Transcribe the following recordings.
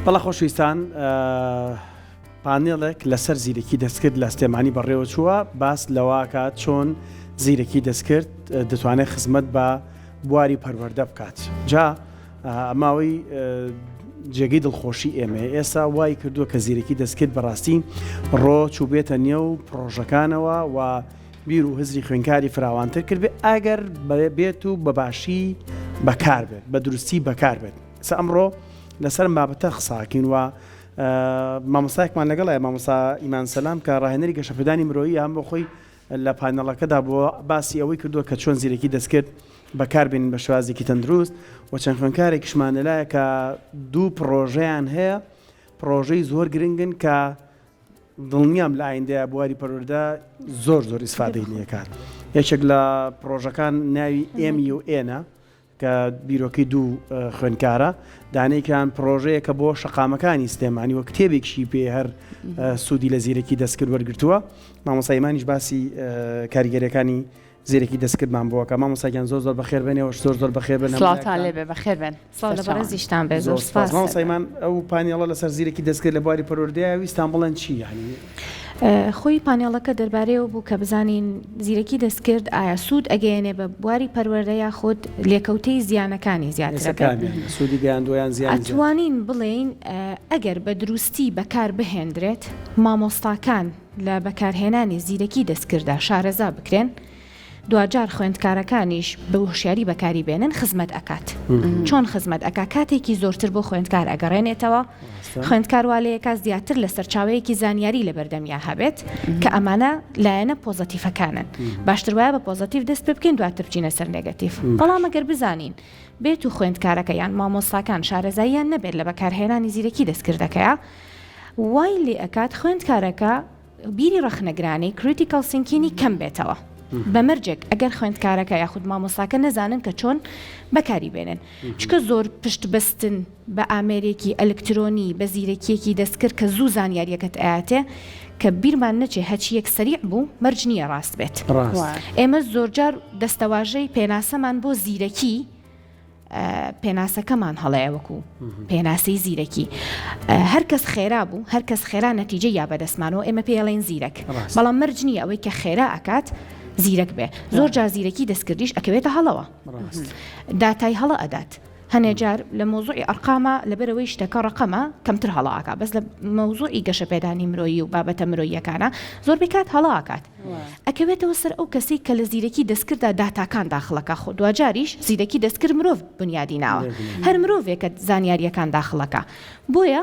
بەڵا خۆشویستان پانێڵێک لەسەر زیرەکی دەستکرد لە ئەستێمانی بەڕێوە چووە باس لەواکات چۆن زیرەکی دەستکرد دەتوانێت خزمەت بە بواری پەروەردە بکات. جا ئەماوەی جێگەی دڵخۆشی ئێمە ئێستا وای کردووە کە زیرەکی دەستکرد بەڕاستی ڕۆ چوبێتە نێو پرۆژەکانەوە و بیر و هزری خوێنکاری فراوانتر کرد بێ ئەگەر بێت و بەباشی بەکار بێت بە دروستی بەکار بێت. ئەمڕۆ لەسەر بابەتە قساکەین و مامۆستایەکمان لەگەڵایە مامۆستا ئیمان سەلام کە ڕاهێنەری گەشەپێدانی مرۆیی هەم بۆ خۆی لە پانەڵەکەدا بۆ باسی ئەوەی کردووە کە چۆن زیرەکی دەستکرد بەکاربێنین بە شێوازێکی تەندروست و چەند خوێنکارێکیشمان لەلایە کە دوو پرۆژەیان هەیە پرۆژەی زۆر گرنگن کە دڵنیام لە ئایندەیە بواری پەروەردە زۆر ئیسفادەی لێکات. یەکێک لە پرۆژەکان ناوی MUN کە بیرۆکەی دوو خوێنکارە دانەیەکیان پرۆژەیە کە بۆ شەقامەکانی سلێمانی وە کتێبێکشی پێ هەر سوودی لە زیرەکی دەستکرد وەرگرتووە. مامۆستا ئیمانیش باسی کاریگەریەکانی زیرەکی دەستکردمان بووەکە. مامۆستایان زۆر بەخێر بێنەوە زۆر بەخێر بێن. سڵاتان لێبێ بەخێر بێن. سڵ لە بەڕێزیشتان بێ. زۆر سپاس. مامۆستا ئیمان ئەو پانێڵە لەسەر زیرەکی دەستکرد لە بواری پەروەردەیە ویستان بڵێن چی یعنی؟ خۆی پانێڵەکە دەربارەیەوە بوو کە بزانین زیرەکی دەستکرد ئایا سوود ئەگەیەنێ بە بواری پەروەردە یا خۆت لێکەوتەی زیانەکانی زیاترەکان سوودی گەیاندویان زیان ئەتوانین بڵێین ئەگەر بە دروستی بەکار بهێنرێت مامۆستاکان لە بەکارهێنانی زیرەکی دەستکردە شارەزا بکرێن دوجار خوێندکارەکانیش بە وشیاری بەکاری بێنن خزمەت ئەکات. چۆن خزمەت ئەکا کاتێکی زۆرتر بۆ خوێندکار ئەگەڕێنێتەوە خوێندکاروالەیەکە زیاتر لە سەرچاوەیەکی زانیاری لە بەردەمیا هەبێت کە ئەمانە لایەنە پۆزەتیفەکانن. باشتر وایە بە پۆزەتیف دەست پێ بکەین دواتر بچینە سەر نێگەتیف. بەڵام ئەگەر بزانین بێت و خوێندکارەکە یان مامۆستاکان شارەزاییان نەبێت لە بەکارهێنانی زیرەکی دەستکردەکەیە وای لێ ئەکات خوێندکارەکە بیری ڕەخنەگرانی کریتیکال سینکینی کەم بێتەوە. بەمەرجێک ئەگەر خوێندکارەکە یاخود مامۆستاکە نەزانن کە چۆن بەکاری بێنن چکە زۆر پشت بەستن بە ئامێرێکی ئەلکترۆنی بە زیرەکیەکی دەستکرد کە زوو زانیاریەکەت ئااتێ کە بیرمان نەچێ هەچیەک سەریع بوو مەرج نییە ڕاست بێت. ئێمە زۆرجار دەستەواژەی پێناسەمان بۆ زیرەکی پێناسەکەمان هەڵەیە وەکو پێناسەی زیرەکی هەر کەس خێرا بوو هەر کەس خێرا نەتیجە یا بەدەستمانەوە ئێمە پێڵێن زیرەک بەڵام مەرج نییە ئەوەی کە خێرا ئەکات زیرەک بێ. زۆر جار زیرەکی دەستکردیش ئەکەوێتە هەڵەوە داتای هەڵە ئەدات. هەنێجار لە مۆزوعی ئەرقامە لەبەرەوەی شتەکە ڕقەمە کەمتر هەڵاکات بەس لە مۆزوعی گەشەپێدانی مرۆیی و بابەتە مرۆییەکانە زۆر بکات هەڵاکات ئەکەوێتەوە سەر ئەو کەسی کە لە زیرەکی دەستکرددا داتاکان داخڵەکە خۆ دوجاریش زیرەکی دەستکرد مرۆڤ بنیادی ناوە هەر مرۆڤێکە زانیاریەکان داخڵەکە بۆیە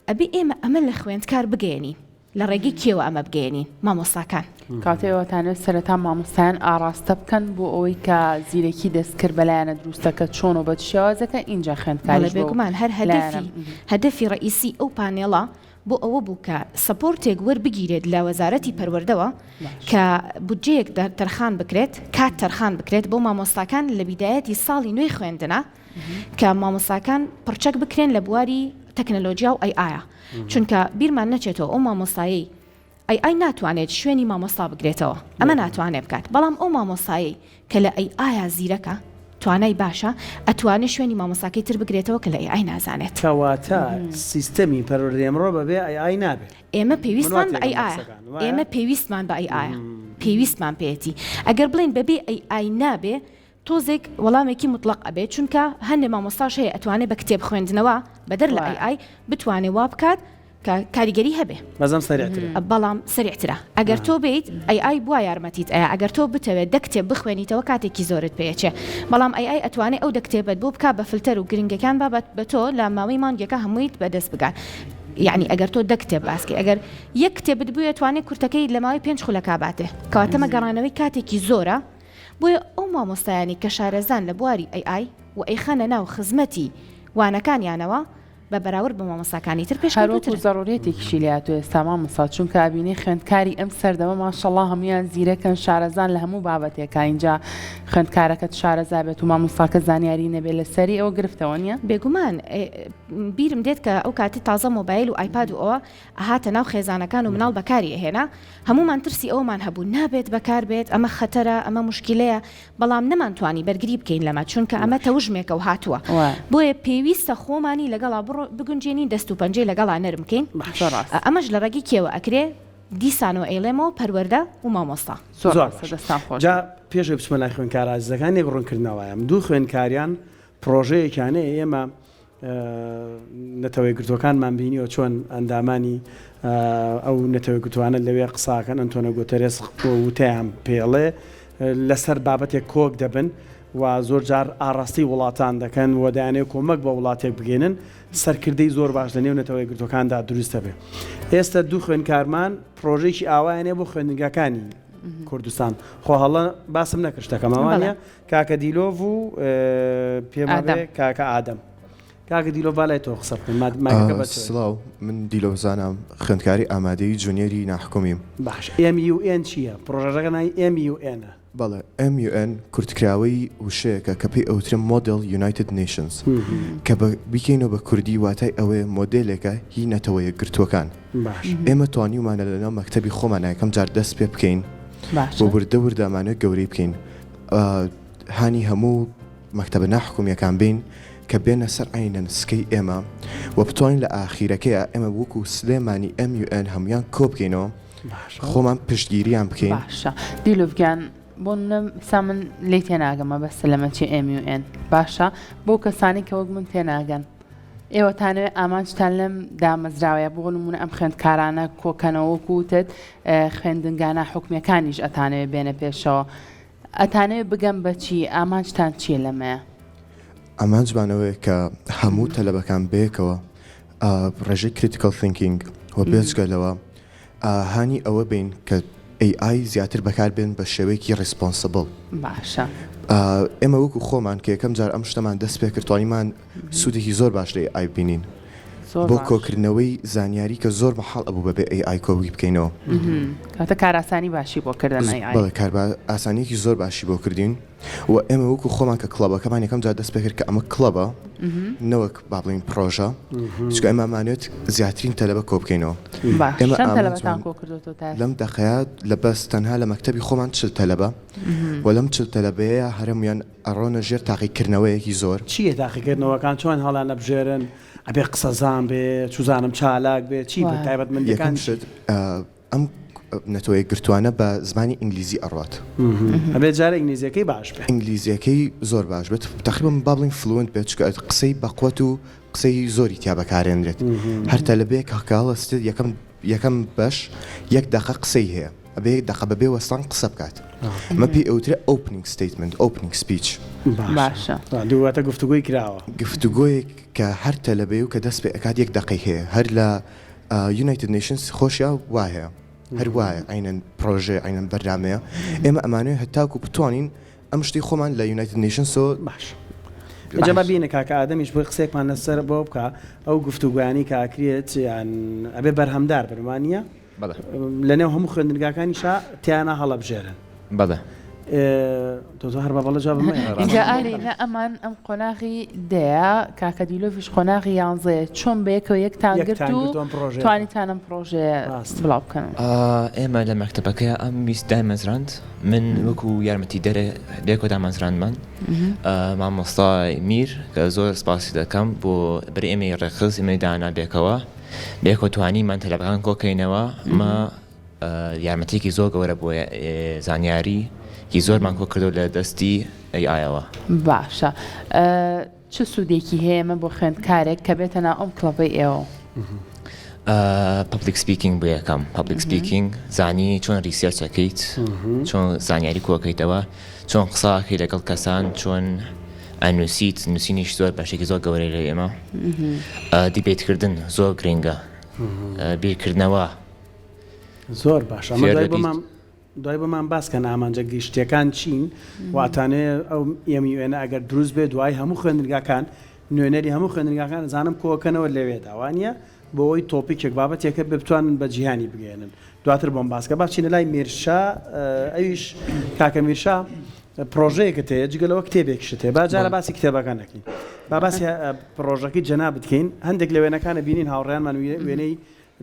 ئەبێ ئێمە ئەمە لە خوێندکار بگەێنین لە ڕێگەی کێوە ئەمە بگەێنین مامۆستاکان کاتێوەتانێت سەرەتا مامۆستایان ئاراستە بکەن بۆ ئەوەی کە زیرەکی دەستکرد بەلایەنە دروستەکە چۆن و بە شێوازەکە اینجا خوێندکاری بێگومان هەر هەدەفی ڕئیسی ئەو پانێڵە بۆ ئەوە بوو کە سەپۆرتێک وەربگیرێت لە وەزارەتی پەروەردەوە کە بودجەیەک تەرخان بکرێت کات تەرخان بکرێت بۆ مامۆستاکان لە بیدایەتی ساڵی نوێی خوێندنە کە مامۆستاکان پڕچەک بکرێن لە بواری تەکنەلۆژیا و ئایە چونکە بیرمان نەچێتەوە ئەو مامۆستایی ئای ناتوانێت شوێنی مامۆستا بگرێتەوە ئەمە ناتوانێت بکات بەڵام ئەو مامۆستایی کە لە ئایا زیرەکە توانای باشە ئەتوانێت شوێنی مامۆستاکەی تر بگرێتەوە کە لە ئای نازانێت کەواتە سیستەمی پەروەردەی ئەمڕۆ بەبێ ئای نابێت ئێمە پێویستمان بە ئێمە پێویستمان بە ئایە پێویستمان پێێتی ئەگەر بڵین بەبێ ئای نابێ تۆزێک وەڵامێکی مطلق ئەبێت چونکە هەندێک مامۆستاش هەیە ئەتوانێت بە کتێب خوێندنەوە بەدەر لە ئای بتوانێت وا بکات کاریگەری هەبێ بەزەم سەریعترە بەڵام سەریعترە ئەگەر تۆ بیت ئای بووە یارمەتیت ئەیە ئەگەر تۆ بتەوێت دەکتێب بخوێنیتەوە کاتێکی زۆرت پێچێ بەڵام ئای ئەتوانێت ئەو دەکتێبەت بۆ بک بە فلتەر و گرنگەکان بابەت بە تۆ لە ماوەی مانگێکە هەموویت بەدەست بگات یعنی ئەگەر تۆ دەکتێب باسکە ئەگەر یەک کتێبت بووە توانێت کورتەکەی لە ماوەی 5 خولەکە باتێ کەواتەمە گەڕانەوەی کاتێکی زۆرە بۆیە ئەو مامۆستایانی کە شارەزان لە بواری ئای و ئەیخەنە ناو خزمەتی وانەکانیانەوە بە بەراورد بە مامۆستاکانی تر پێش هەروەکو ضرورەتێکیشی لات و ئێستا مامۆستا چونکە ئابینەی خوێندکاری ئەم سەردەمە ماشەڵڵا هەمویان زیرەکەن شارەزان لە هەموو بابەتێکە اینجا خوێندکارەکەت شارەزا بێت و مامۆستاکە زانیاری نەبێت لەسەری ئەوە گرفتەوە نیە بێگومان بیرم دێت کە ئەو کاتی تازە مۆبایل و ئایپاد و ئەوە هاتە ناو خێزانەکان و مناڵ بەکاری هێنا هەمومان ترسی ئەومان هەبوو نابێت بەکار بێت ئەمە خەتەرە ئەمە مشکلەیە بەڵام نەمانتوانی بەرگری بکەین لەمە چونکە ئەمە تەوژمێکە و هاتووە بۆیە پێویستە خۆمانی لەگەڵا بڕۆ بگونجێنین دەست و پەنجەی لەگەڵا نەرمکەین ئەمەش لە ڕێگی کێوە ئەکرێ دیسانەوە ئەیڵێمەوە پەروەردە و مامۆستا دەستان خۆش جا پێشەوەی بچمە لای خوێندکار ئازیزەکان یەک ڕوونکردنەوەیە دوو خوێندکاریان پرۆژەیەکیانەیە ئێمە نەتەوەی گرتوەکانمان بینیەوە چۆن ئەندامانی ئەو نەتەوەی گوتوانە لەوێ قساکەن ئەنتۆنە گوتەرێس وتەیان پێڵێ لەسەر بابەتێک کۆک دەبن و زۆر جار ئاڕاستی وڵاتان دەکەن و دەیانێت کۆمەک بە وڵاتێک بگێنن سەرکردەی زۆر باش لە نێو نەتەوەی گرتوەکاندا دروستە بێ ئێستا دوو خوێندکارمان پرۆژێکی ئاوایانێ بۆ خوێندنگەکانی کوردستان خۆ هەڵە باسم نەکرد شتەکەمەوانە کاکە دیلۆڤ و پێمە کاکە ئادەم کاکە دیلۆڤ بالای تۆ قسە بکەن سڵاو من دیلۆڤزانم خوێندکاری ئامادەی جونیەری ناحکومیم باش MUN چییە پرۆژەکە ناوی MUN بەڵێ MUN کورتکراوەی وشەیەکە کە پێی ئەوترێ مۆدل United Nations کە بکەینەوە بە کوردی واتای ئەوەیە مۆدلێکە هی نەتەوەیە گرتووەکان ئێمە توانیمانە لەناو مەکتەبی خۆمان یەکەم جار دەست پێ بکەین بۆ وردە وردامانە گەورەی بکەین هانی هەموو مەکتەبە ناحکومیەکان بین کە بێنە سەر عینە نسکەی ئێمە و بتوانین لە ئاخیرەکەیە ئێمە وەکو سلێمانی MUN هەمویان کۆ بکەینەوە خۆمان پشتگیریان بکەین باشە دیلۆڤگیان بۆ سامن لی تێناگەمە بەس لەمەچی MUN باشە بۆ کەسانی کە وەک من تێناگەن ئێوەتانەوێت ئامانجتان لەم دامەزراوەیە بۆ نمونە ئەم خوێندکارانە کۆکەنەوە کووتت خوێندنگانە حکومیەکانیش ئەتانەوێت بێنە پێشەوە ئەتانەوێت بگەم بەچی ئامانجتان چیە لەمەیە ئامانجبانەوەی کە هەموو تەلەبەکان بەیەکەوە ڕێژەی critical thinking و بێجگەلەوە هانی ئەوە بین کە AI زیاتر بەکاربێن بە شێوەیەکی ڕسپۆنسبڵ باشە ئێمە وەکو خۆمان کە یەکەم جار ئەم شتەمان دەست پێ کردوانیمان سوودێکی زۆر باش لە AI بینین بۆ کۆکردنەوەی زانیاری کە زۆر بەحاڵ ئەبوو بەبێ AI کۆوی بکەینەوە کاتە کاراسانی باشی بۆ کردن بەڵێ کار ئاسانیەکی زۆر باشی بۆ کردین و ئێمە وەکو خۆمان کە کڵەبەکەمان یەکەم جار دەست پێ کرد کە ئەمە کڵەبە نەوەک با بڵین پرۆژە چکە ئێمەمانێت زیاترین تەلەبە کۆ بکەینەوە لەم دەقەیە لە بەس تەنها لە مەکتەبی خۆمان چل تەلەبە و لەم چل تەلەبەیە هەرمویان ئەڕۆنە ژێر تاقیکردنەوەیەکی زۆر چییە تاقیکردنەوەکان چۆن هەڵانە بژێرن ئەبێ قسەزان بێ چوزانم چالاک بێ چی تایبەت یەکەم شت ئەم نەتەوەی گرتوانە بە زمانی ئینگلیزی ئەڕات ئەبێ جارە ئینگلیزیەکەی باش بێ ئینگلیزیەکەی زۆر باش بێت تقریبا با بڵین فلوئنت بێت چکە قسەی بەقوەت و قسەی زۆری تیا بەکارێنرێت هەر تەلەبەیەک هەکاڵەستێت یەکەم بەش یەک دەقە قسەی هەیە ئەبێ دەقە بەبێ وەستان قسە بکات ئەمە پێی ئەوترێ opening statement opening speech باشە دواتە گفتوگۆی کراوە گفتوگۆیەک کە هەر تەلەبەی و کە دەست پێ ئەکات یەک دەقەی هەیە هەر لە United Nations خۆشیە وایە هەر وایە ئاینەن پرۆژێ ئاینەن بەرنامەیە ئێمە ئەمانوێت هەتاکو بتوانین ئەم شتی خۆمان لە United Nations باش جەبا بینە کاکە ئادەمیش بۆ قسێکمان لەسەر بۆ بکە ئەو گفتوگویانی کاکرێت یان ئەبێ بەرهەمدار بەرمانە لە نێو هەموو خوێندنگاکانیشا تیانە هەڵە بژێرن بەڵێ تۆ هەر بە بەڵە جواب اینجا ئاری لە ئەمان ئەم قۆناغی دەیە کاکە دیلۆڤیش قۆناغی یانزەیە چۆن بەیەکەوە یەکتان گرت و توانیتانم پرۆژێ بڵاو بکەن ئێمە لە مەکتەبەکەی ئەم ویست دامەزراند من وەکو یارمەتی دەرێ دێکۆ دامەزراندمان مامۆستا میر کە زۆر سپاسی دەکەم بۆ بەرە ئێمەی ڕێخست ئێمەی دانا بێکەوە بێکۆ توانیمان تەلەبەکان کۆکەینەوە مە یارمەتێکی زۆر گەورە بۆ زانیاری هی زۆرمان کۆ کردو لە دەستی ئایەوە باشە چ سوودێکی هەیە من بۆ خوێندکارێک کە بێتە ناو ئەم کڵەبەی ئێوە پبلیک سپیکینگ بۆ یەکەم پبلیک سپیکینگ زانی چۆن ریسێرچەکەیت چۆن زانیاری کۆکەیتەوە چۆن قساکەی لەگەڵ کەسان چۆن ئەنووسیت نووسینیش زۆر باشێکی زۆر گەورەی لە ئێمە دیبێتکردن زۆر گرنگە بیرکردنەوە زۆر باشە دوای بەمان باسکەن ئامانجە گەیشتەکان چین واتانێ ئەو MUN ئەگەر دروست بێ دوای هەموو خوێندنگاکان نوێنەری هەموو خوێندنگاکان زانم کۆکەنەوە لەوێدا وانە بۆ ئەوی تۆپیکێک بابەتێکە بتوانن بە جیهانی بگەێنن دواتر بۆم باسکە باچینە لای میرشا ئەویش کاکە میرشا پرۆژەیەکە هەیە جگەلەوە کتێبێکشت هەیە باجارە باسی کتێبەکان نەکەین با باسی پرۆژەکەی جەنا بکەین هەندێک لە وێنەکانە بینین هاوڕێیانمان وێنەی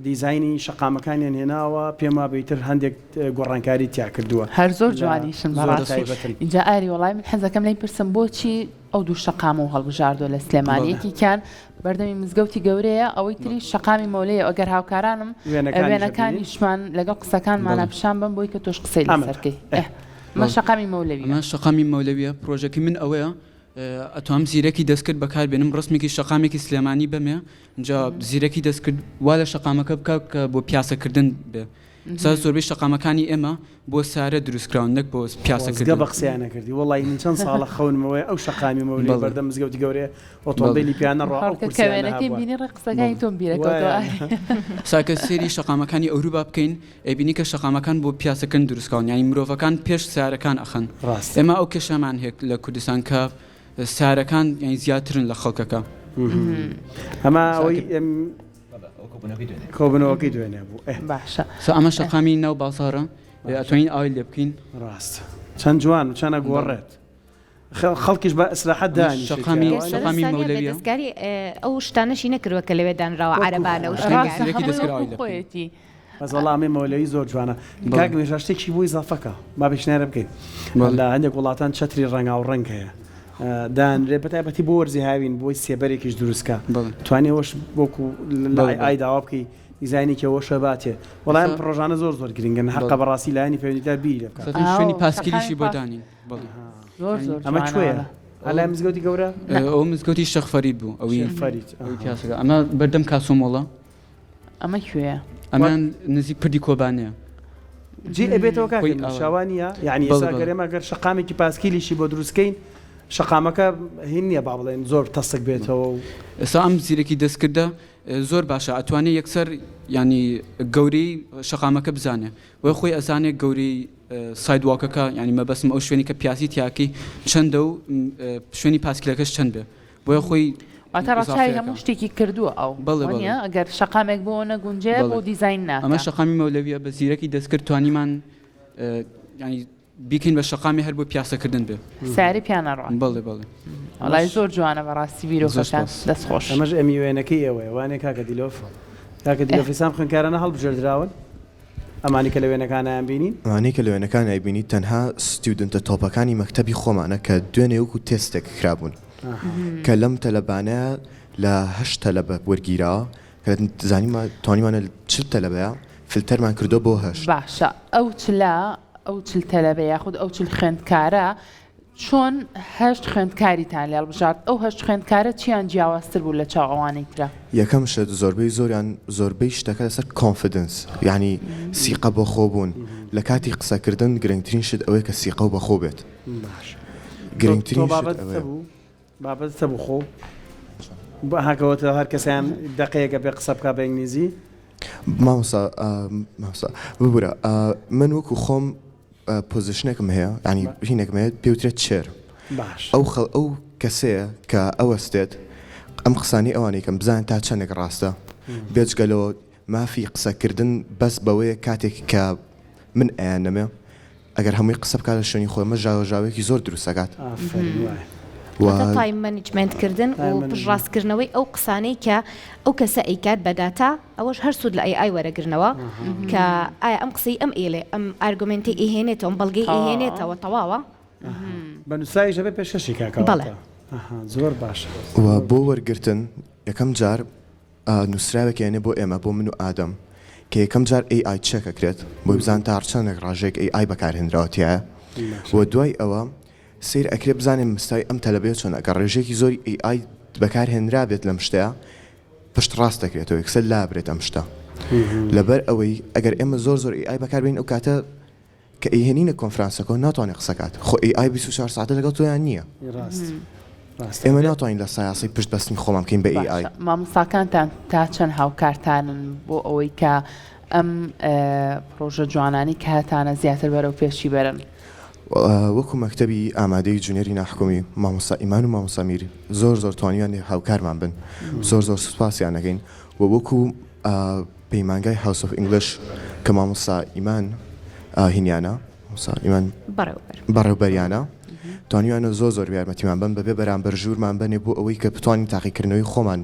دیزایانی شەقامەکانیان هێناوە پێم وابێتتر هەندێک گۆڕانکاری تیا کردووە هەر زۆر جوانیشن بەڕاستی تایبەتن. اینجا ئاری وڵای من حەزەکەم لەی پرسم بۆچی ئەو دوو شەقام و هەڵبژاردووە لە سلێمانیەکیان بەردەمی مزگەوتی گەورەیە ئەوەی تری شەقامی مەولەیە ئەگەر هاوکارانم وێنەکانیشمان لەگەڵ قسەکانمانە پیشان بم بۆی کە تۆش قسەی لەسەرکەی مە شەقامی مەولەوی ئەمە شەقامی مەولەویە پرۆژەکەی من ئەوەیە ئەتوانم زیرەکی دەستکرد بەکاربێنم ڕستمێکی شەقامێکی سلێمانی بەمێ اینجا زیرەکی دەستکرد وا لە شەقامەکە بکە کە بۆ پیاسەکردن بێ سا زۆربەی شەقامەکانی ئێمە بۆ سارە دروستکراون نەک بۆ پیاسەکردن بە قسەیانە کردی وڵی من چەند ساڵە خەونمەوەی ئەو شەقامی مەولەی بەردەم مزگەوتی گەورەیە ئۆتۆمبیلی پیانە ڕۆکەوێنەکەی بینی ڕێ قسەکانی تۆم بیرەکەوتەوە ساکە سێری شەقامەکانی ئەوروپا بکەین ئەبینی کە شەقامەکان بۆ پیاسەکەن دروستکراون یانی مرۆڤەکان پێش سارەکان ئەخەن ئێمە ئەو کێشەمان هەیە لە کوردستان کە سارەکان یانی زیاترن لە خەڵکەکە ئەمە ئەوەی کۆبنەوەکەی دوێنێ بوو باشە ئەمە شەقامی ناو بازارە ئەتوانین ئاوی لێ بکەین ڕاست چەند جوان و چەنە گۆڕێت خەڵکیش بە ئیسراحەت دانی شەقامی مەولەویە دەستکاری ئەو شتانەشی نەکردووە کە لەوێ دانراوە عەرەبانە و خۆیەتی بەس وەڵامی مەولەوی زۆر جوانە کاک مێژە شتێکی بۆی زافەکە با پێشنیارە بکەین لە هەندێک وڵاتان چەتری ڕەنگا و ڕەنگ هەیە دانرێ بەتایبەتی بۆ وەرزی هاوین بۆی سێبەرێکیش دروستکە توانێ وەش بۆکو ئای داوا بکەی دیزایانی کەەوە شەباتێ وەڵام پرۆژانە زۆر زۆر گرنگن حقا بەڕاستی لایانی پەیوەندیدار بیری لێ بکات شوێنی پاسکیلیشی بۆ دانین ئەمە کوێیە هەلای مزگەوتی گەورە ئەو مزگەوتی شەخ فەرید بوو ئەوی پیاسەکە ئەمە بەردەم کاسۆمۆڵە ئەمە کوێیە ئەمان نزیک پردی کۆبانەیە جێ ئەبێتەوە کاکەین شاوانیە یعنی ئێستا گەرێمە گەر شەقامێکی پاسکیلیشی بۆ دروستکەین شەقامەکە هین نییە با بڵێن زۆر تەسک بێتەوە ئێستا ئەم زیرەکی دەستکردە زۆر باشە ئەتوانێت یەکسەر ینی گەورەی شەقامەکە بزانێ وە خۆی ئەزانێت گەورەی سایدواکەکە ینی مەبەسم ئەو شوێنی کە پیاسی تیاکی چەندە و شوێنی پاسکیلەکەش چەند بێ بۆیە خۆی واتە ڕاستای هەموو شتێکی کردووە ئەو ئەگەر شەقامێک بۆ نەگونجێ بۆ دیزاین ناکە ئەمە شەقامی مەولەویە بە زیرەکی دەستکرد توانیمان ینی بیکەین بە شەقامی هەر بۆ پیاسەکردن بێ ساری پیانەڕوان بەڵێ بەڵێ وڵای زۆر جوانە بەڕاستی بیرۆکەشان دەستخۆش ئەمەش ئەمی وێنەکەی ئێوەیە وانێ کاکە دیلۆف کاکە دیلۆفیسام خوێنکارانە هەڵبژێردراون ئەمانی کە لە وێنەکانیان بینین ئەمانەی کە لە وێنەکان ئەیبینی تەنها ستودنتە تۆپەکانی مەکتەبی خۆمانە کە دوێنێ وەکو تێستێک کرابوون کە لەم تەلەبانە لە هەشت تەلەبە وەرگیراوە کە زانیمە توانیمانە چ تەلەبەیە فلتەرمان کردو بۆ هەشت باشە ئەو چلا ئەو چل تەلەبە یاخود ئەو چل خوێندکارە چۆن هەشت خوێندکاریتان لێ هەڵبژارد ئەو هەشت خوێندکارە چیان جیاوازتر بوو لە چاو ئەوانەی ترە یەکەم شت زۆربەی زۆربەی شتەکە لەسەر کۆنفیدنس یعنی سیقە بۆ خۆبوون لە کاتی قسەکردن گرنگترین شت ئەوەیە کە سیقە و بەخۆ بێت گرنگترین بابەتە بوو خۆ هاکەوەتە هەر کەسیان دقەیەکە بێ قسە بکە بە ئینگلیزی مامۆستا ببوورە من وەکو خۆم پۆزیشنێکم هەیە ینی هینێکم هەیە پێوترێت چێر ئەو کەسەیە کە ئەوەستێت ئەم قسانی ئەوانەی کەم بزان تا چەندێک ڕاستە بێجگەلەوە مافی قسەکردن بەس بەوەیە کاتێک کە من ئەیانەمێ ئەگەر هەمووی قسە بکات لە شوێنی خۆمە ژاوەژاوێکی زۆر دروستەکات تایم مەنیجمنتکردن و پشڕاستکردنەوەی ئەو قسانەی کە ئەو کەسە ئەیکات بەداتا ئەوەش هەر سوود لە ئای وەرەگرنەوە کە ئایا ئەم قسەی ئەم ئێلێ ئەم ئارگومنتی ئیهێنێتەوە ئەم بەڵگەی ئیهێنێتەوە تەواوە بە نووسایی ژەبێ پێشەشی کاکە زۆر باشە بۆ وەرگرتن یەکەم جار نووسراوێک یانێ بۆ ئێمە بۆ من و ئادەم کە یەکەم جار AI چێکەکرێت بۆی بزان تا هەرچەندێک ڕژێک AI بەکارهێنراوەتیایە و دوای ئەوە سیر ئەکرێ بزانێن مستای ئەم تەلەبێت چۆن ئەگەر ڕێژێکی زۆری AI بەکارهێنرابێت لەم شتەیە پشت ڕاست دەکرێتەوە یەکسەر لابرێت ئەم شتە لەبەر ئەوەی ئەگەر ئێمە زۆر AI بەکاربین ئەو کاتە کە ئەیهێنینە کۆنفرانسەکە ناتوانێت قسەکات خۆ AI 24 ساعتە لەگەڵ تۆیان نییە ئێمە ناتوانین لە سایاسی پشت بەستنی خۆمان بکەین بە AI مامۆستاکانتان تا چەند هاوکارتانن بۆ ئەوەی کە ئەم پرۆژە جوانانی کاتانە زیاتر بەرەو پێشی بەرن وەکو مەکتەبی ئامادەی جونێری ناحکومی مامۆستا ئیمان و مامۆستا میر زۆر توانیان هاوکارمان بن زۆر سوپاسیان نەکەین و وەکو پەیمانگای هاوس ئۆف ئینگلیش کە مامۆستا ئیمان هینیانە ئیمان بەڕێوبەریانە توانیوانە زۆر یارمەتیمان بن بەبێ بەرامبەر ژوورمان بنێ بۆ ئەوەی کە بتوانین تاقیکردنەوەی خۆمان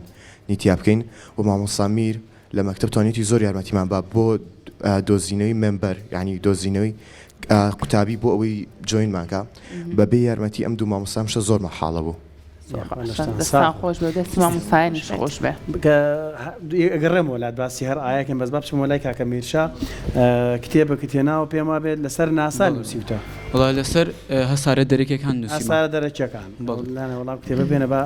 نیتیا بکەین و مامۆستا میر لە مەکتب توانێتی زۆر یارمەتیمان بە بۆ دۆزینەوەی ممبەر یعنی دۆزینەوەی قوتابی بۆ ئەوەی جوینمانکە بەبێ یارمەتی ئەم دوو مامۆستامشە زۆر مەحاڵە بوو. دەستان خۆش بێ دەستی مامۆستایانیش خۆش بێ. ئەگەڕێم وڵات باسی هەر ئاەکەم بەس بچم وەلای کاکە میرشا کتێبە کتێناوە پێم وا بێت لەسەر ناسا نووسیوتە وڵا لەسەر هەسارە دەرەکێکان نووسیوە هەسارە دەرەکیەکان لاە وەڵام کتێبە بێنە بە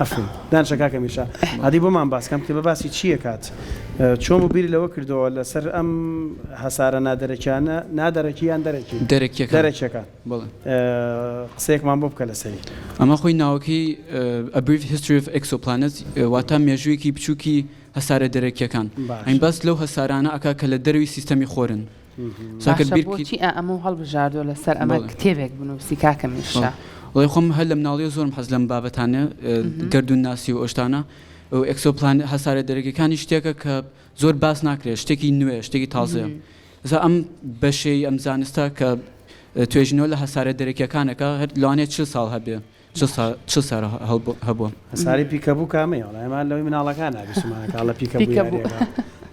ئەفوین دانشە کاکە میرشا عادی بۆمان باسکەم کتێبە باسی چییە کات چۆن و بیری لەوە کردەوە لەسەر ئەم هەسارە نادەرەکیانە نادەرەکییان دەرەکیەکان قسەیەکمان بۆ بکە لەسەری ئەمە خۆی ناوەکەی A Brief History of Exoplanets واتە مێژوویەکی بچووکی هەسارە دەرەکیەکان ئەین باس لەو هەسارانە ئەکا کە لە دەروی سیستەمی خۆرن بۆچی ئەمە هەڵبژاردووە لەسەر ئەمە کتێبێک بنووسی کاکە میرشا وڵی خۆم هەر لە مناڵیە زۆرم حەز لەم بابەتانە گەردون ناسی و ئۆشتانە و ئەکسۆپلان هەسارە دەرەکیەکانی شتێکە کە زۆر باس ناکرێت شتێکی نوێ شتێکی تازەیە ئەم بەشەی ئەم زانستە کە توێژنەوە لە هەسارە دەرەکیەکانەکە هەر لەوانێت 40 ساڵ هەبێ چ سەر هەبووە هەساری پیکەبوو کامەیە ئەمان لەوەی مناڵەکان نابیسمانەکە لە پیکەبوو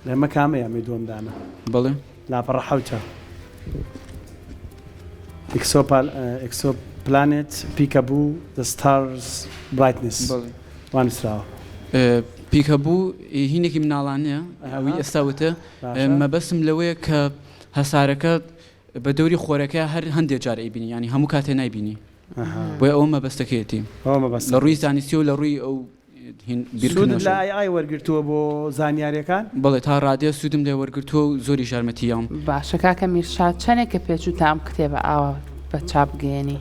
لەمە کامەیە می دووەمدانە بڵێ لاپەڕە حەوتە ئەکسۆپلانێت پیکەبوو the stars brightness وانسراوە پیکەبوو هینێکی مناڵانەیە ئەوی ئێستاوتە مەبەسم لەوەیە کە هەسارەکە بە دەوری خۆرەکە هەر هەندێک جار ئەیبینی ینی هەموو کاتێ نایبینی بۆی ئەوە مەبەستەکەیەتی لە ڕووی زانستی و لە ڕووی ئەو سوود لە ئای وەرگرتووە بۆ زانیاریەکان بەڵێ تا ڕادیە سوودم لێ وەرگرتووە و زۆری ژارمەتیام باشە کاکە میرشا چەندێکە پێچوو تا ئەم کتێبە ئاوە بە چاپ گەێنی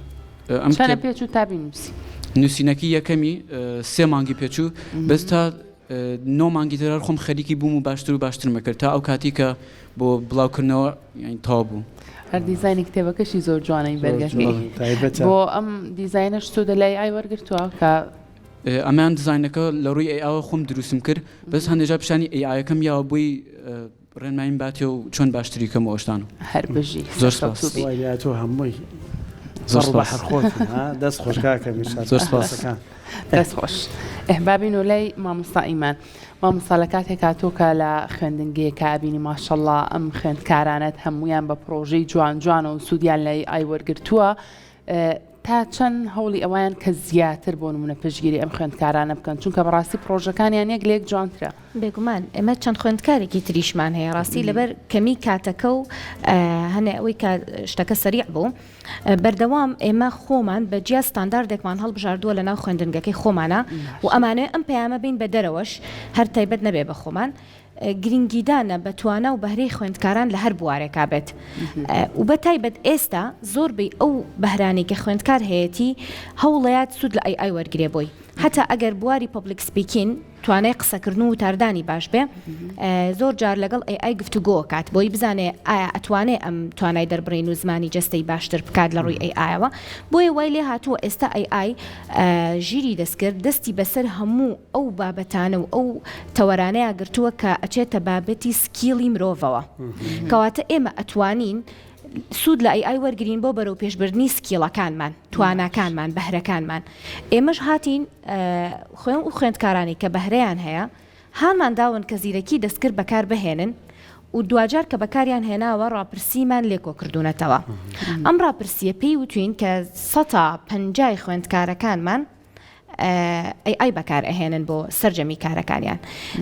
چەندە پێچوو تا بینووسی نووسینەکەی یەکەمی 3 مانگی پێچوو بەس تا 9 مانگی تر خۆم خەریکی بووم و باشتر و باشتر مەکرد تا ئەو کاتی کە بۆ بڵاوکردنەوە تاوا بوو هەر دیزایانی کتێبەکەشی زۆر جوانەی بەرگەکەی بۆ ئەم دیزایەنە شتو دەلای ئای وەرگرتووە کە ئەمان دیزایەنەکە لە ڕووی ئەوە خۆم دروستم کرد بەس هەندێجا پیشانی ئایەکەم یاوە بووی ڕێنمایم باتێ و چۆن باشتری کەم ئەوشتان هەر بژی زۆر سپاس تۆ هەمووی دەست خۆشکاکە زۆر سپاسەکان دەست خۆش ئەحبابین و لای مامۆستا ئیمان مامۆستا لە کاتێک هاتووکە لە خوێندنگەیەکە ئابینی ماشەڵڵا ئەم خوێندکارانەت هەمویان بە پرۆژەی جوان جوانە و سوودیان لای ئای وەرگرتووە تا چەند هەوڵی ئەویان کە زیاتر بۆ نمونە پشگیری ئەم خوێندکارانە بکەن چونکە بەڕاستی پرۆژەکانیان یەک لێک جوانترە بێگومان ئێمە چەند خوێندکارێکی تریشمان هەیە ڕاستی لەبەر کەمی کاتەکە و هەنێ ئەوەی کە شتەکە سەریع بوو بەردەوام ئێمە خۆمان بە جیا ستانداردێکمان هەڵبژاردووە لە ناو خوێندنگەکەی خۆمانە و ئەمانەیە ئەم پەیامە بین بە دەرەوەش هەر تایبەت نەبێ بە خۆمان گرنگیدانە بەتوانە و بەهرەی خوێندکاران لە هەر بوارێکا بێت و بە تایبەت ئێستا زۆربەی ئەو بەهرانی کە خوێندکار هەیەی هەوڵەیات سوود لە ئای وەرگێ بۆی حتا ئەگەر بواری پبلیک سپیکین توانای قسەکردن و تاردانی باش بێ زۆر جار لەگەڵ ئای گفتوگۆ کات بۆی بزانێ ئایا ئەتوانێ ئەم توانای دەربڕین و زمانی جستەی باشتر بکات لە ڕووی ئایەوە بۆیە وای لێ هاتووە ئێستا ئای ژیری دەستکرد دەستی بەسەر هەموو ئەو بابەتانە و ئەو تەوەرانەیە گرتووە کە ئەچێتە بابەتی سکیڵی مرۆڤەوە کەواتە ئێمە ئەتوانین سوود لە ئای وەرگین بۆ بەرەو پێشبردننی سکیڵەکانمان تواناکانمان بەهرەکانمان ئێمەش هاتین خوێن و خوێندکارانی کە بەهرەیان هەیە هامان داون کە زیرەکی دەستکرد بەکار بهێنن و دوجار کە بەکاریان هێناوە ڕاپرسیمان لێکۆ کردوونەتەوە ئەم ڕاپرسیە پێی وتوین کە 150 خوێندکارەکانمان ئای بەکار ئەهێنن بۆ سەررجەمی کارەکانیان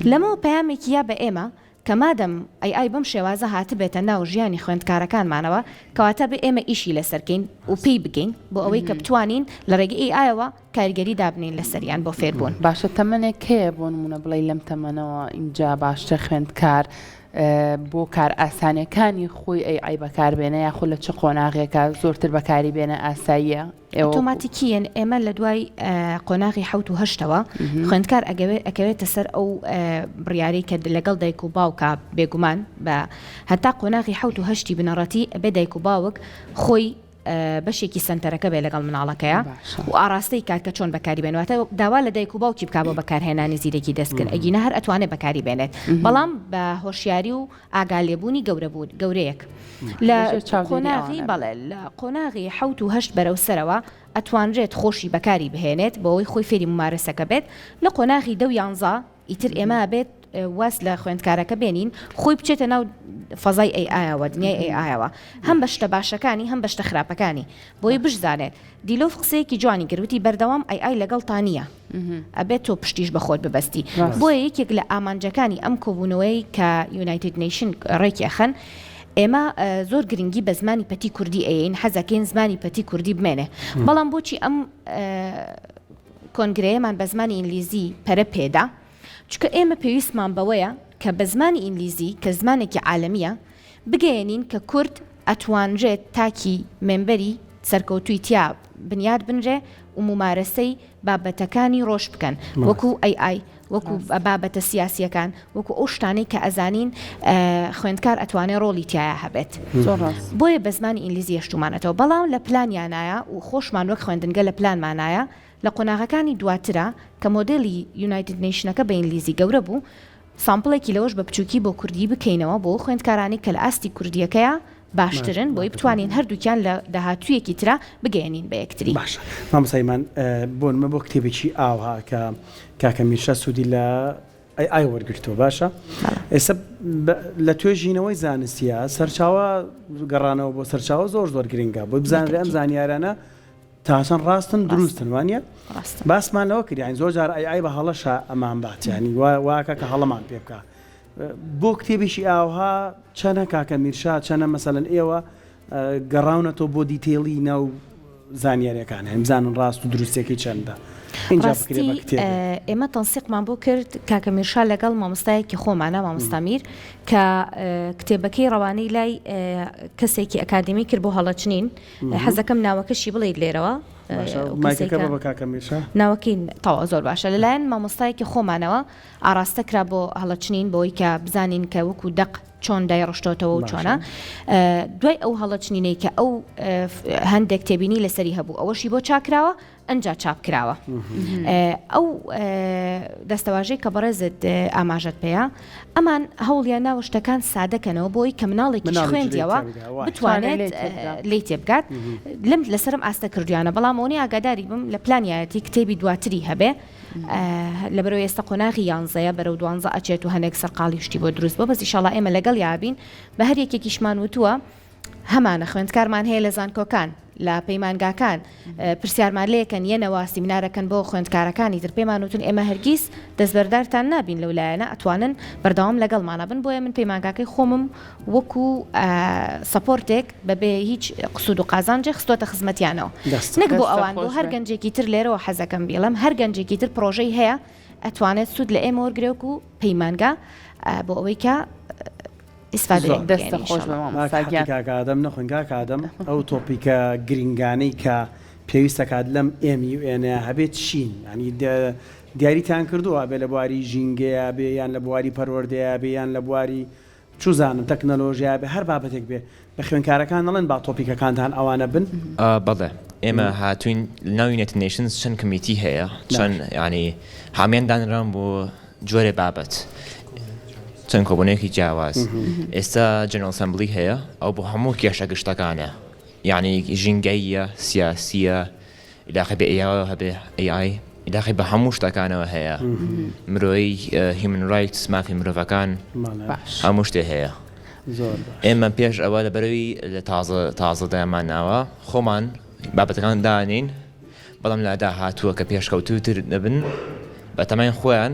لەمەوە پەیامێکی یا بە ئێمە کە مادەم ئای بەم شێوازە هاتبێتە ناو ژیانی خوێندکارەکانمانەوە کەواتە بە ئێمە ئیشی لەسەرکەین و پێی بگەین بۆ ئەوەی کە بتوانین لە ڕێگەی ئایەوە کاریگەری دابنین لەسەریان بۆ فێربوون باشە تەمەنێک کێ بۆ نمونە بڵێ لەم تەمەنەوە اینجا باشتر خوێندکار بۆ کار ئاسانیەکانی خۆی ئای بەکاربێنە یاخۆ لە چه قۆناغێکە زۆرتر بەکاری بێنە ئاساییە ئۆتۆماتیکیەن ئێمە لە دوای قۆناغی 1970ەوە خوێندکار ئەکەوێتە سەر ئەو بڕیاری کە لەگەڵ دایک و باوکە بێگومان بە هەتا قۆناغی 1970 بنەڕەتی بێ دایک و باوک خۆی بەشێکی سنتەرەکە بێ لەگەڵ مناڵەکەیە و ئاراستەی کاتکە چۆن بەکاری بێنواتە داوا لە دایک و باوکی بک بۆ بەکارهێنانی زیرەکی دەستکرد ئەگینە هەر ئەتوانێت بەکاری بێنێت بەڵام بە هۆشیاری و ئاگالێبوونی گەورەیەک لە قۆناغی بەڵێ لە قۆناغی 1970 بەرەو سەرەوە ئەتوانرێت خۆشی بەکاری بهێنێت بۆ ئەوەی خۆی فێری ممارەسەکە بێت لە قۆناغی 10 ئیتر ئێمە بێت واز لە خوێندکارەکە بێنین خۆی بچێتە ناو فەزای ئەی‌آیەوە دنیای ئەی‌آیەوە هەم بە شتە باشەکانی هەم بە شتە خراپەکانی بۆی بشزانێت دیلۆف قسەیەکی جوانی گروتی بەردەوام ئەی‌آی لەگەڵ تانیە ئەبێت تۆ پشتیش بە خۆت ببەستی بۆیە یەکێک لە ئامانجەکانی ئەم کۆبوونەوەی کە یونایتد نیشن ڕێکی ئەخەن ئێمە زۆر گرنگی بە زمانی پەتی کوردی ئەین حەزەکەین زمانی پەتی کوردی بمێنێ بەڵام بۆچی ئەم کۆنگرەیەمان بە زمانی ئینگلیزی پەرە پێدا چکە ئێمە پێویستمان بەوەیە کە بە زمانی ئینگلیزی کە زمانێکی عالەمیە بگەێنین کە کورد ئەتوانرێت تاکی مێمبەری سەرکەوتووی تیا بنیاد بنرێ و ممارەسەی بابەتەکانی ڕۆژ بکەن وەکو ئەی‌آی وەکو بابەتە سیاسیەکان وەکو ئەو شتانەی کە ئەزانین خوێندکار ئەتوانێت ڕۆڵی تایە هەبێت بۆیە بە زمانی ئینگلیزی هێشتومانەتەوە بەڵام لە پلانیانایە و خۆشمان وەک خوێندنگە لە پلانمانایە لە قۆناغەکانی دواترە کە مۆدلی یونایتد نیشنەکە بە ئینگلیزی گەورە بوو سامپڵێکی لەوەش بە بچووکی بۆ کوردی بکەینەوە بۆ خوێندکارانی کە لە ئاستی کوردیەکەیە باشترن بۆی بتوانین هەردووکیان لە داهاتوویەکی ترا بگەێنین بە یەکتری باش مامۆستایمان بۆنمە بۆ کتێبێکی ئاوها کە کاکە میرشە سوودی لە ئەی وەرگرتەوە باشە ئێستا لە توێژینەوەی زانستیە سەرچاوە گەڕانەوە بۆ سەرچاوە زۆر زۆر گرنگە بۆ بزانرێ ئەم زانیارانە تاسان ڕاستن دروستن وانە باسمانەوە کردیان زۆر جار ئەی بە هەڵەشە ئەمان باتیانی واکە کە هەڵەمان پێ بکە بۆ کتێبیشی ئاوها چەنە کاکە میرشا چەنە مەسەلەن ئێوە گەڕاونەتەوە بۆ دیتێڵی ناو زانیاریەکان هەمزانن ڕاست و دروستێکی چەندە ڕاستی ئێمە تەنسیقمان بۆ کرد کاکە میرشا لەگەڵ مامۆستایەکی خۆمانە مامۆستامیر کە کتێبەکەی ڕەوانەی لای کەسێکی ئەکادمی کرد بۆ هەڵەچنین حەزەکەم ناوەکەشی بڵێیت لێرەوە ناوەکەی تەوا زۆر باشە لەلایەن مامۆستایەکی خۆمانەوە ئاراستەکرا بۆ هەڵەچنین بۆی کە بزانین کە وەکو دەق چۆن دایڕشتۆتەوە و چۆنە دوای ئەو هەڵەچنینەی کە ئەو هەندێک تێبینی لەسەری هەبوو ئەوەشی بۆ چاکراوە ئەنجا چاپ کراوە ئەو دەستەواژەی کە بەڕێزت ئاماژەت پێەیە ئەمان هەوڵیان ناوە شتەکان سادەکەنەوە بۆی کە مناڵێکی خوێندیەوە بتوانێت لی تێبگات لەم لەسرم ئاستە کردویانە بەڵام ئەوەی ئاگاداری بم لە پلانیایەتی کتێبی دواتری هەبێ لەبەرەوە ئێستا قۆناغی یانزەیە بەرەو 12 ئەچێت و هەنێک سەرقاڵی شتی بۆ دروست بۆ بەس ئیشاڵڵا ئێمە لەگەڵ یابین بە هەر یەکێکیشمان وتووە هەمانە خوێندکارمان هەیە لە زانکۆکان لە پەیمانگاکان پرسیارمان لەکەن یەنەوە سیمینارەکەن بۆ خوێندکارەکانی تر پێمان وتون ئێمە هەرگیز دەستبەردارتان نابین لەولایەنە ئەتوانن بەردەوام لەگەڵمانە بن بۆیە من پەیمانگاکەی خۆمم وەکو سەپۆرتێک بەبێ هیچ قسوود و قازانجێ خستۆتە خزمەتیانەوە نەک بۆ ئەوان بۆ هەر گەنجێکی تر لێرەوە حەزەکەم بێڵم هەر گەنجێکی تر پرۆژەی هەیە ئەتوانێت سوود لە ئێمە وەرگرێک و پەیمانگا بۆ ئەوەی کە دەستە خۆش کاکادەم نەخۆنگا کادەم ئەو تۆپیکە گرنگانەی کە پێویستە کات لەم ئێمیێنە هەبێت چین ینی دیاریتان کردووە بێ لە بواری ژینگەیە بێ یان لە بواری پەروەردەیە بێ یان لە بواری چوزانم تەکنەلۆژیا بێ هەر بابەتێک بێ بە خوێنکارەکان دەڵێن با تۆپیکەکانتان ئەوانە بن بەڵێ ئێمە هاتوین ناو یونایتد نیشنز چەند کمیتی هەیە چەند ینی هامیان دانران بۆ جۆرێ بابەت چەند کۆبوونەیەکی جیاواز ئێستا جنرال ئەسەمبلی هەیە ئەو بۆ هەموو کێشە گشتەکانە یعنی ژینگەیە سیاسیە ئیلاقی بە ئەیەوە هەبێ ئەی‌آی ئیلاقی بە هەموو شتەکانەوە هەیە مرۆی هیومن رایتس مافی مرۆڤەکان هەموو شتێ هەیە ئێمە پێش ئەوە لە بەرەوی لە تازە دایمان ناوە خۆمان بابەتەکان دانین بەڵام لادا هاتووە کە پێشکەوتوتر دەبن بە تەمای خۆیان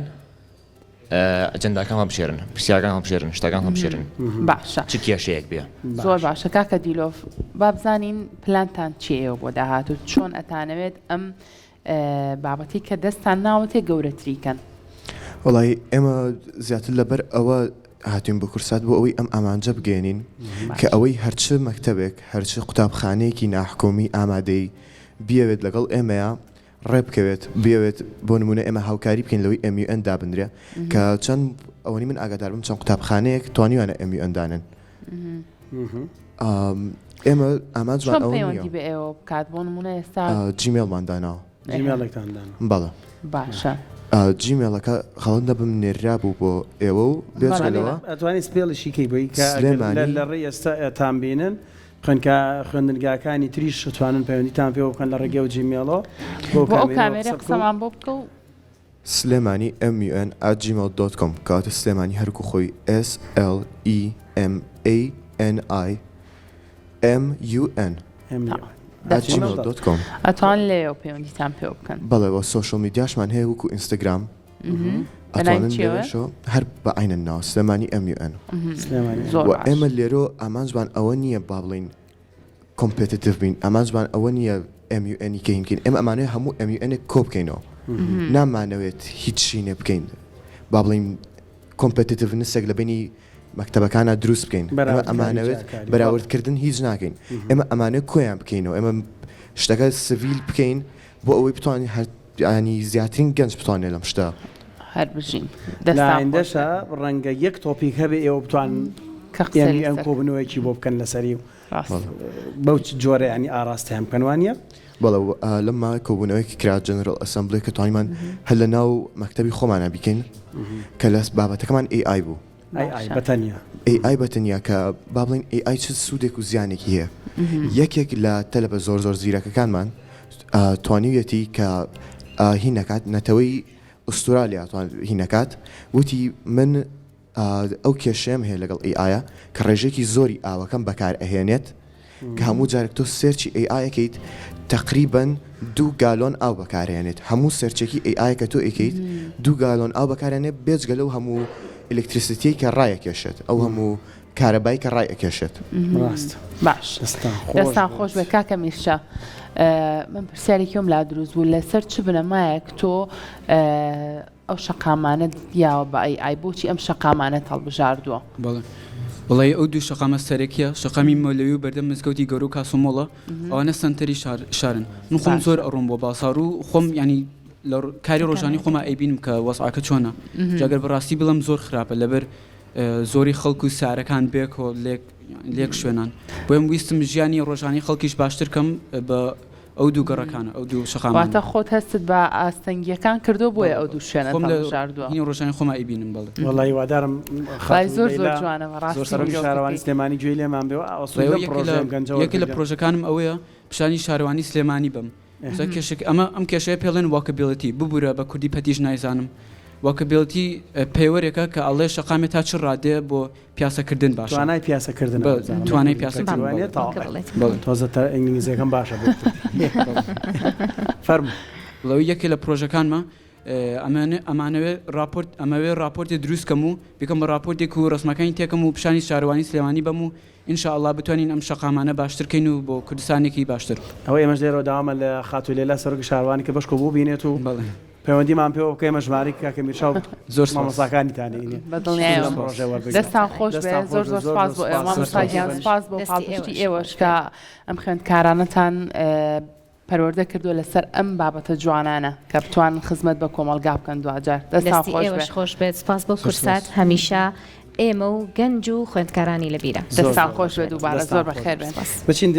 ئەجەنداکان هەڵبژێرن پرسیارەکان هەڵبژێرن شتەکان هەڵبژێرن باشە چ کێشەیەک بێ زۆر باشە کاکە دیلۆف با بزانین پلانتان چیەوە بۆ داهاتوو چۆن ئەتانەوێت ئەم بابەتی کە دەستان ناوەتێ گەورەتریکەن وڵی ئێمە زیاتر لەبەر ئەوە هاتوین بە کورسات بۆ ئەوەی ئەم ئامانجە بگەێنین کە ئەوەی هەرچ مەکتەبێک هەرچ قوتابخانەیەکی ناحکۆمی ئامادەی بیاوێت لەگەڵ ئێمەیە ڕێبکەوێت بیاوێت بۆ نمونە ئێمە هاوکاری بکەین لەوەی MUN دابنرێ کە چەند ئەوەی من ئاگادار بم چەند قوتابخانەیەک توانیوانە MUN دانن ئێمە ئامانجمان ئەوە پەیوەندی بە ئێوە بکات بۆ نمونە ئێستا جیمێڵمان داناوە جیمێڵێکتاندان بەڵێ باشە جیمێڵەکە خەڵەن دەبم نێرا بوو بۆ ئێوە و بێچەوە ئەتوانانی سپێڵشی کەی بۆی لە ڕێی ئێستا ئەتان بینن خوێندنگاکانی تریش توانن پەیوەندیتان پێ بکەن لە ڕێگە و جیمێڵەوە بۆ ئەو کامێرە قسەمان بۆ بکە و سلێمانی mun@gmail.com کاتە سلێمانی هەرکو خۆی SLEMANI@gmail.com ئەتوان لێەوە پەیوەندیتان پێ بکەن بەڵێ وە سوۆشڵ میدیاشمان هەیە وەکو ئینستاگرام بەناوی چیەوە؟ هەر بە عینە ناو سلێمانی MUN زۆر و باش. ئێمە لێرۆ ئامان زبان ئەوە نییە با بڵین کۆمپێتیتیڤ بین ئامان زبان ئەوە نییە MUN کەینکەین ئێمە ئەمانەیە هەموو MUN کۆ بکەینەوە نامانەوێت هیچ شینە بکەین با بڵین کۆمپێتیتیڤ نسێک لە بینی مەکتەبەکانە دروست بکەین ئەمە ئەمانەوێت بەراوردکردن هیچ ناکەین ئێمە ئەمانە کۆیان بکەینەوە ئێمە شتەکە سڤیل بکەین بۆ ئەوەی بتوانین ینی زیاترین گەنج بتوانێت لەم شتە هەر بژین لایندەشە ڕەنگە یەک تۆپیک هەبێ ئێوە بتوان ئەم کۆبنەوەیکی بۆ بکەن لەسەری و بەو جۆرە ینی ئاراستیان بکەنوانە بەڵێ لەمما کۆبوونەوەیکی کرا جنرال ئەسەمبلی کە توانیمان هەر لە ناو مەکتەبی خۆمانە بیکەین کە لەس بابەتەکەمان AI بوو بەتەنیا AI بەتەنیا کە با بڵین AI چ سوودێک و زیانێکی هەیە یەکێک لە تەلەبە زۆر زیرەکەکانمان توانیویەتی کە هینەکات نەتەوەی ئوسترالیا هینەکات وتی من ئەو کێشەیەم هەیە لەگەڵ AI کە ڕێژێکی زۆری ئاوەکەم بەکار ئەهێنێت کە هەموو جارێک تۆ سێرچی AI-ەکەیت تقریباً 2 گالۆن ئاو بەکارێنێت هەموو سەرچێکی AI کە تۆ ئەیکەیت 2 گالۆن ئاو بەکارێنێت بێجگە لەو هەموو ئلکتریسیتی کە ڕایەکێشێت ئەو هەموو کارەبای کە ڕایەکێشێت ڕاست باش دەستان خۆش بێ کاکە میرشە من پرسیارێکم لا دروست بوو لەسەر چ بنەمایەک تۆ ئەو شەقامانە دیاوە بە AI بۆچی ئەم شەقامانە هەڵبژاردووە وڵی ئەو دوو شەقامە سەرێکیە شەقامی مەولەوی و بەردەم مزگەوتی گەورە و کاسۆمۆڵە ئەوانە سنتەری شارن من خۆم زۆر ئەڕۆم بۆ باساڕ و خۆم ینی لە کاری ڕۆژانی خۆمە ئەیبینم کە وەسعکە چۆنە جاگەر بەڕاستی بڵم زۆر خراپە لەبەر زۆری خەڵکو و سارەکان بێکۆ لێک شوێنان بۆم ویستم ژیانی ڕۆژانی خەڵکیش باشتر کەم بە ئەو دوو گەڕەکانە ئەو دوو شەقاماتە خۆت هەستت بە ئاستەنگیەکان کردو بۆیە ئەو دوو شوێنە هەڵبژاردووە هینی ڕۆژانی خۆمە ئەیبینم بەڵێ وەڵی وادارم زۆر جوانە شارەوانی سلێمانی گوێی لێمان بێەوە یەکێ لە پرۆژەکانم ئەوەیە پیشانی شارەوانی سلێمانی بم کێشێک ئەم کێشەیە پێڵێن واکەبیڵەتی ببوورە بە کوردی پەتیش نایزانم واکەبیڵەتی پەیوەرێکە کە ئەڵێ شەقامێت تا چ ڕادێ بۆ پیاسەکردن باش توانای پیاسەکردن توانای پیاسەکردن تۆزە تا ئینگلیزیەکەم باشە فەرموو لەوەی یەکێ لە پرۆژەکانمە ئەمەوێ راپۆرتی دروستکەم و بکەم بە راپۆرتێک و ڕسمەکانی تێکەم و پیشانی شارەوانی سلێمانی بەم و ئینشاءالله بتوانین ئەم شەقامانە باشترکەین و بۆ کوردستانێکی باشتر ئەوە ئێمەش لێرەوە داوامە لە خاتولێلا سەرۆکی شارەوانی کە بەشکۆ بوو بینێت و پەیوەندیمان پێوە بکەی مەژماری کاکە میرشا و زۆر مامۆستاکانیتانێ دەستان خۆش بێ زۆر سپاس بۆ ئێوە مامۆستاگیان سپاس بۆ پاڵپشتی ئێوەش کە ئەم خوێندکارانەتان پەروەردە کردووە لەسەر ئەم بابەتە جوانانە کە بتوان خزمەت بە کۆمەلگا بکەن دوجار دەستی ئێوەش خۆش بێت سپاس بۆ کورسات هەمیشە ئێمە و گەنج و خوێندکارانی لەبیرە دەستان خۆش بێت دووبارە زۆر بەخێر بێت بچین